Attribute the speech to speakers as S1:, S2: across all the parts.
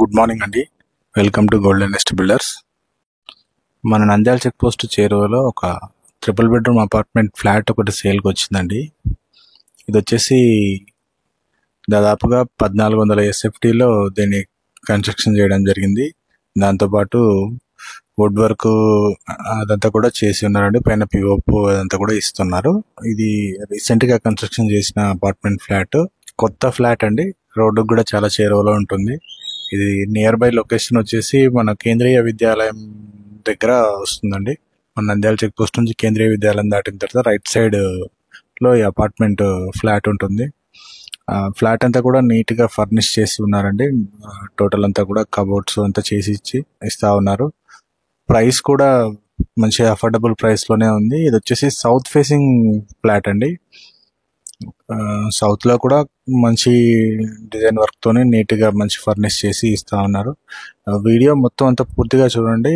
S1: Good morning అండి. Welcome to golden nest builders. మన Nandyal check post చేరువలో ఒక ట్రిపుల్ బెడ్రూమ్ అపార్ట్మెంట్ ఫ్లాట్ ఒకటి సేల్కి వచ్చిందండి. ఇది వచ్చేసి దాదాపుగా 1400 SFTలో దీన్ని కన్స్ట్రక్షన్ చేయడం జరిగింది. దాంతోపాటు వుడ్ వర్క్ అదంతా కూడా చేసి ఉన్నారండి. పైన పిఓపి అదంతా కూడా ఇస్తున్నారు. ఇది రీసెంట్గా కన్స్ట్రక్షన్ చేసిన అపార్ట్మెంట్ ఫ్లాట్, కొత్త ఫ్లాట్ అండి. రోడ్డుకు కూడా చాలా చేరువలో ఉంటుంది. ఇది నియర్ బై లొకేషన్ వచ్చేసి మన కేంద్రీయ విద్యాలయం దగ్గర వస్తుందండి. మన నంద్యాల చెక్ పోస్ట్ నుంచి కేంద్రీయ విద్యాలయం దాటిన తర్వాత రైట్ సైడ్ లో ఈ అపార్ట్మెంట్ ఫ్లాట్ ఉంటుంది. ఫ్లాట్ అంతా కూడా నీట్ గా ఫర్నిష్ చేసి ఉన్నారండి. టోటల్ అంతా కూడా కబోర్డ్స్ అంతా చేసి ఇస్తా ఉన్నారు. ప్రైస్ కూడా మంచి అఫోర్డబుల్ ప్రైస్ లోనే ఉంది. ఇది వచ్చేసి సౌత్ ఫేసింగ్ ఫ్లాట్ అండి. సౌత్ లో కూడా మంచి డిజైన్ వర్క్ తోనే నీట్ గా మంచి ఫర్నిష్ చేసి ఇస్తా ఉన్నారు. వీడియో మొత్తం అంతా పూర్తిగా చూడండి.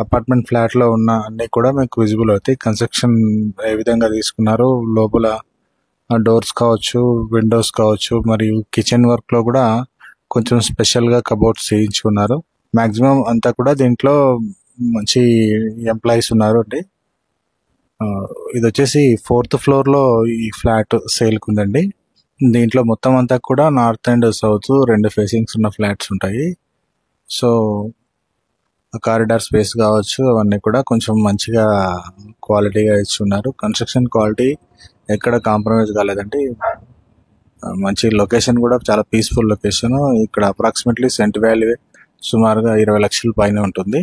S1: అపార్ట్మెంట్ ఫ్లాట్ లో ఉన్న అన్ని కూడా మీకు విజిబుల్ అవుతాయి. కన్స్ట్రక్షన్ ఏ విధంగా తీసుకున్నారు, లోపల డోర్స్ కావచ్చు, విండోస్ కావచ్చు, మరియు కిచెన్ వర్క్ లో కూడా కొంచెం స్పెషల్ గా కబోర్డ్స్ చేయించుకున్నారు. మాక్సిమం అంతా కూడా దీంట్లో మంచి ఎంప్లాయీస్ ఉన్నారు అండి. ఇది వచ్చేసి 4th ఫ్లోర్ లో ఈ ఫ్లాట్ సేల్కి ఉందండి. దీంట్లో మొత్తం అంతా కూడా నార్త్ అండ్ సౌత్ 2 ఫేసింగ్స్ ఉన్న ఫ్లాట్స్ ఉంటాయి. సో కారిడార్ స్పేస్ కావచ్చు, అవన్నీ కూడా కొంచెం మంచిగా క్వాలిటీగా ఇచ్చున్నారు. కన్స్ట్రక్షన్ క్వాలిటీ ఎక్కడ కాంప్రమైజ్ కాలేదండి. మంచి లొకేషన్ కూడా చాలా పీస్ఫుల్ లొకేషన్. ఇక్కడ అప్రాక్సిమేట్లీ సెంట్ వాల్యూ సుమారుగా 20 లక్షల పైన ఉంటుంది.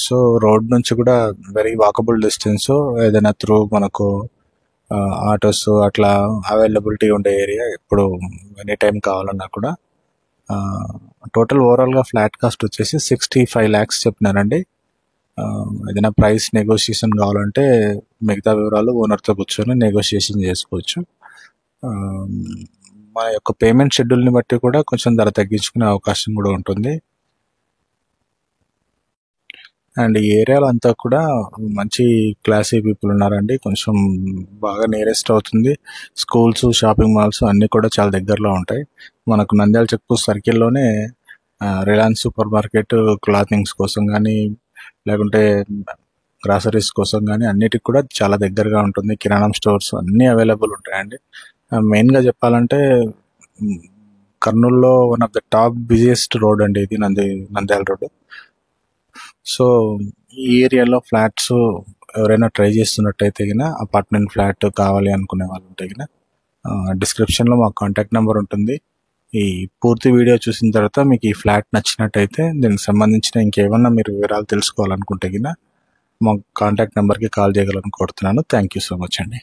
S1: సో రోడ్ నుంచి కూడా వెరీ వాకబుల్ డిస్టెన్స్. ఏదైనా త్రూ మనకు ఆటోస్ అట్లా అవైలబిలిటీ ఉండే ఏరియా. ఎప్పుడు ఎనీ టైం కావాలన్నా కూడా. టోటల్ ఓవరాల్గా ఫ్లాట్ కాస్ట్ వచ్చేసి 65 lakhs చెప్పినారండి. ఏదైనా ప్రైస్ నెగోషియేషన్ కావాలంటే మిగతా వివరాలు ఓనర్తో కూర్చొని నెగోషియేషన్ చేసుకోవచ్చు. మా యొక్క పేమెంట్ షెడ్యూల్ని బట్టి కూడా కొంచెం ధర తగ్గించుకునే అవకాశం కూడా ఉంటుంది. అండ్ ఈ ఏరియాలో అంతా కూడా మంచి క్లాసీ పీపుల్ ఉన్నారండి. కొంచెం బాగా నియరెస్ట్ అవుతుంది. స్కూల్స్, షాపింగ్ మాల్స్ అన్నీ కూడా చాలా దగ్గరలో ఉంటాయి. మనకు నంద్యాల చెక్ పోస్ట్ సర్కిల్లోనే రిలయన్స్ సూపర్ మార్కెట్ క్లాతింగ్స్ కోసం కానీ, లేకుంటే గ్రాసరీస్ కోసం కానీ అన్నిటికి కూడా చాలా దగ్గరగా ఉంటుంది. కిరాణం స్టోర్స్ అన్నీ అవైలబుల్ ఉంటాయండి. మెయిన్గా చెప్పాలంటే కర్నూలులో one of the top busiest road అండి ఇది, నంద్యాల రోడ్డు. సో ఈ ఏరియాలో ఫ్లాట్స్ ఎవరైనా ట్రై చేస్తున్నట్టయితే గిన, అపార్ట్మెంట్ ఫ్లాట్ కావాలి అనుకునే వాళ్ళు ఉంటే గిన డిస్క్రిప్షన్లో మా కాంటాక్ట్ నెంబర్ ఉంటుంది. ఈ పూర్తి వీడియో చూసిన తర్వాత మీకు ఈ ఫ్లాట్ నచ్చినట్టయితే, దీనికి సంబంధించిన ఇంకేమన్నా మీరు వివరాలు తెలుసుకోవాలనుకుంటే గిన మా కాంటాక్ట్ నెంబర్కి కాల్ చేయగలను కోరుతున్నాను. థ్యాంక్ యూ సో మచ్ అండి.